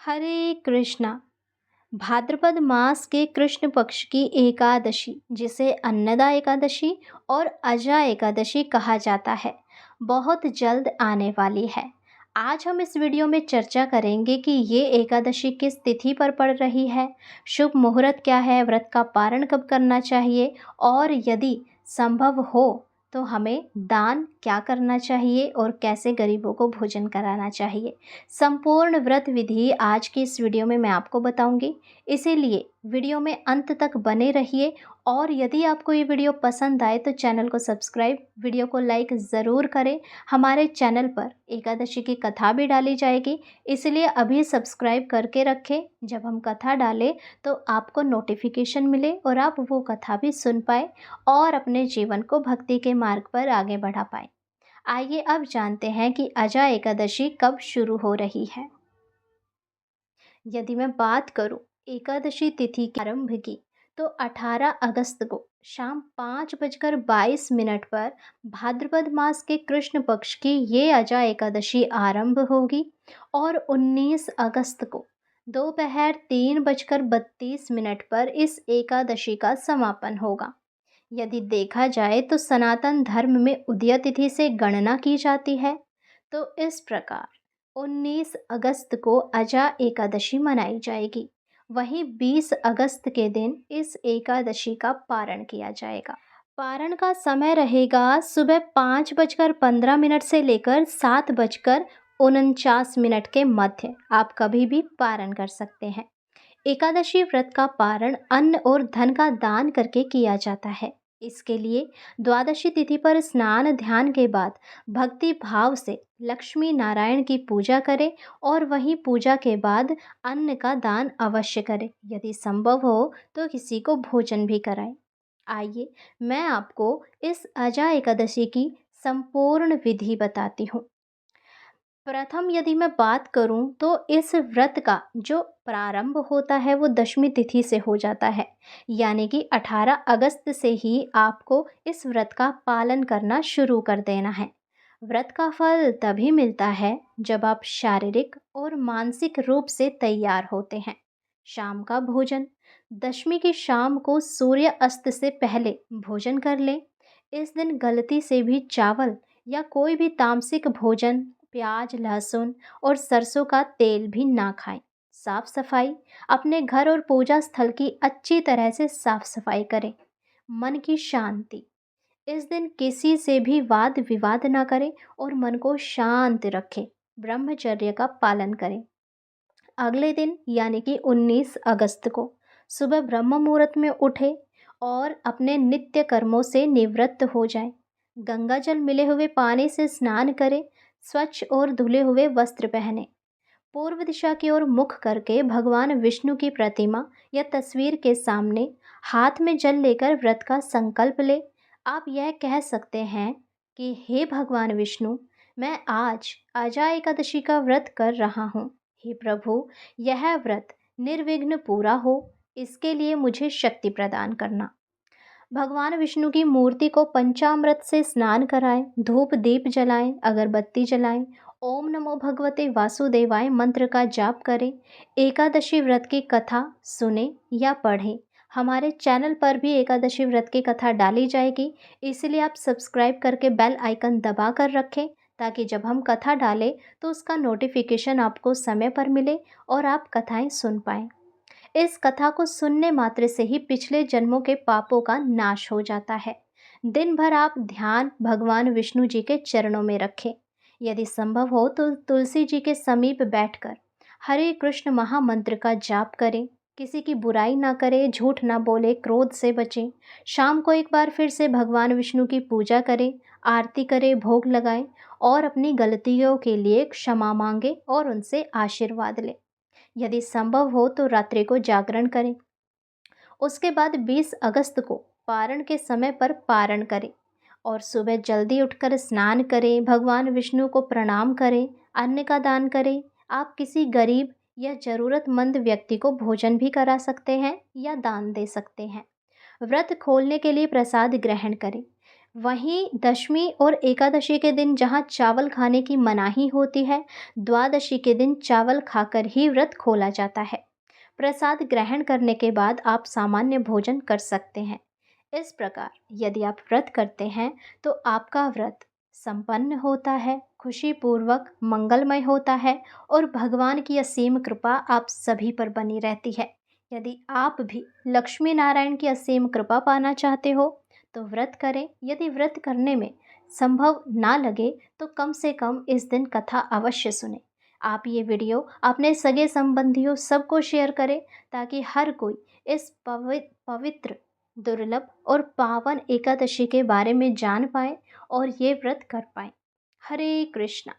हरे कृष्णा। भाद्रपद मास के कृष्ण पक्ष की एकादशी जिसे अन्नदा एकादशी और अजा एकादशी कहा जाता है, बहुत जल्द आने वाली है। आज हम इस वीडियो में चर्चा करेंगे कि ये एकादशी किस तिथि पर पड़ रही है, शुभ मुहूर्त क्या है, व्रत का पारण कब करना चाहिए और यदि संभव हो तो हमें दान क्या करना चाहिए और कैसे गरीबों को भोजन कराना चाहिए। संपूर्ण व्रत विधि आज की इस वीडियो में मैं आपको बताऊंगी, इसीलिए वीडियो में अंत तक बने रहिए। और यदि आपको ये वीडियो पसंद आए तो चैनल को सब्सक्राइब, वीडियो को लाइक ज़रूर करें। हमारे चैनल पर एकादशी की कथा भी डाली जाएगी, इसलिए अभी सब्सक्राइब करके रखें। जब हम कथा डालें तो आपको नोटिफिकेशन मिले और आप वो कथा भी सुन पाए और अपने जीवन को भक्ति के मार्ग पर आगे बढ़ा पाए। आइए अब जानते हैं कि अजा एकादशी कब शुरू हो रही है। यदि मैं बात करूं एकादशी तिथि के आरंभ की, तो 18 अगस्त को शाम 5:22 पर भाद्रपद मास के कृष्ण पक्ष की ये अजा एकादशी आरंभ होगी और 19 अगस्त को दोपहर 3:32 पर इस एकादशी का समापन होगा। यदि देखा जाए तो सनातन धर्म में उदय तिथि से गणना की जाती है, तो इस प्रकार 19 अगस्त को अजा एकादशी मनाई जाएगी। वहीं 20 अगस्त के दिन इस एकादशी का पारण किया जाएगा। पारण का समय रहेगा सुबह 5:15 से लेकर 7:49 के मध्य। आप कभी भी पारण कर सकते हैं। एकादशी व्रत का पारण अन्न और धन का दान करके किया जाता है। इसके लिए द्वादशी तिथि पर स्नान ध्यान के बाद भक्ति भाव से लक्ष्मी नारायण की पूजा करें और वहीं पूजा के बाद अन्न का दान अवश्य करें। यदि संभव हो तो किसी को भोजन भी कराएं। आइए मैं आपको इस अजा एकादशी की संपूर्ण विधि बताती हूँ। प्रथम यदि मैं बात करूं तो इस व्रत का जो प्रारंभ होता है वो दशमी तिथि से हो जाता है, यानी कि 18 अगस्त से ही आपको इस व्रत का पालन करना शुरू कर देना है। व्रत का फल तभी मिलता है जब आप शारीरिक और मानसिक रूप से तैयार होते हैं। शाम का भोजन, दशमी की शाम को सूर्य अस्त से पहले भोजन कर लें। इस दिन गलती से भी चावल या कोई भी तामसिक भोजन, प्याज, लहसुन और सरसों का तेल भी ना खाएं। साफ सफाई, अपने घर और पूजा स्थल की अच्छी तरह से साफ सफाई करें। मन की शांति, इस दिन किसी से भी वाद विवाद ना करें और मन को शांत रखें। ब्रह्मचर्य का पालन करें। अगले दिन यानी कि 19 अगस्त को सुबह ब्रह्म मुहूर्त में उठे और अपने नित्य कर्मों से निवृत्त हो जाएं। गंगा जल मिले हुए पानी से स्नान करें। स्वच्छ और धुले हुए वस्त्र पहने। पूर्व दिशा की ओर मुख करके भगवान विष्णु की प्रतिमा या तस्वीर के सामने हाथ में जल लेकर व्रत का संकल्प ले। आप यह कह सकते हैं कि हे भगवान विष्णु, मैं आज अजा एकादशी का व्रत कर रहा हूँ। हे प्रभु, यह व्रत निर्विघ्न पूरा हो, इसके लिए मुझे शक्ति प्रदान करना। भगवान विष्णु की मूर्ति को पंचामृत से स्नान कराएं, धूप दीप जलाएं, अगरबत्ती जलाएं, ओम नमो भगवते वासुदेवाय मंत्र का जाप करें। एकादशी व्रत की कथा सुने या पढ़ें। हमारे चैनल पर भी एकादशी व्रत की कथा डाली जाएगी, इसलिए आप सब्सक्राइब करके बेल आइकन दबा कर रखें ताकि जब हम कथा डालें तो उसका नोटिफिकेशन आपको समय पर मिले और आप कथाएं सुन पाएं। इस कथा को सुनने मात्र से ही पिछले जन्मों के पापों का नाश हो जाता है। दिन भर आप ध्यान भगवान विष्णु जी के चरणों में रखें। यदि संभव हो तो तुलसी जी के समीप बैठकर हरे कृष्ण महामंत्र का जाप करें। किसी की बुराई ना करें, झूठ ना बोले, क्रोध से बचें। शाम को एक बार फिर से भगवान विष्णु की पूजा करें, आरती करें, भोग लगाएं और अपनी गलतियों के लिए क्षमा मांगे और उनसे आशीर्वाद लें। यदि संभव हो तो रात्रि को जागरण करें। उसके बाद 20 अगस्त को पारण के समय पर पारण करें और सुबह जल्दी उठकर स्नान करें, भगवान विष्णु को प्रणाम करें, अन्न का दान करें। आप किसी गरीब या ज़रूरतमंद व्यक्ति को भोजन भी करा सकते हैं या दान दे सकते हैं। व्रत खोलने के लिए प्रसाद ग्रहण करें। वहीं दशमी और एकादशी के दिन जहाँ चावल खाने की मनाही होती है, द्वादशी के दिन चावल खाकर ही व्रत खोला जाता है। प्रसाद ग्रहण करने के बाद आप सामान्य भोजन कर सकते हैं। इस प्रकार यदि आप व्रत करते हैं तो आपका व्रत संपन्न होता है, खुशीपूर्वक मंगलमय होता है और भगवान की असीम कृपा आप सभी पर बनी रहती है। यदि आप भी लक्ष्मी नारायण की असीम कृपा पाना चाहते हो तो व्रत करें। यदि व्रत करने में संभव ना लगे तो कम से कम इस दिन कथा अवश्य सुने। आप ये वीडियो अपने सगे संबंधियों सबको शेयर करें ताकि हर कोई इस पवित्र, दुर्लभ और पावन एकादशी के बारे में जान पाए और ये व्रत कर पाए। हरे कृष्णा।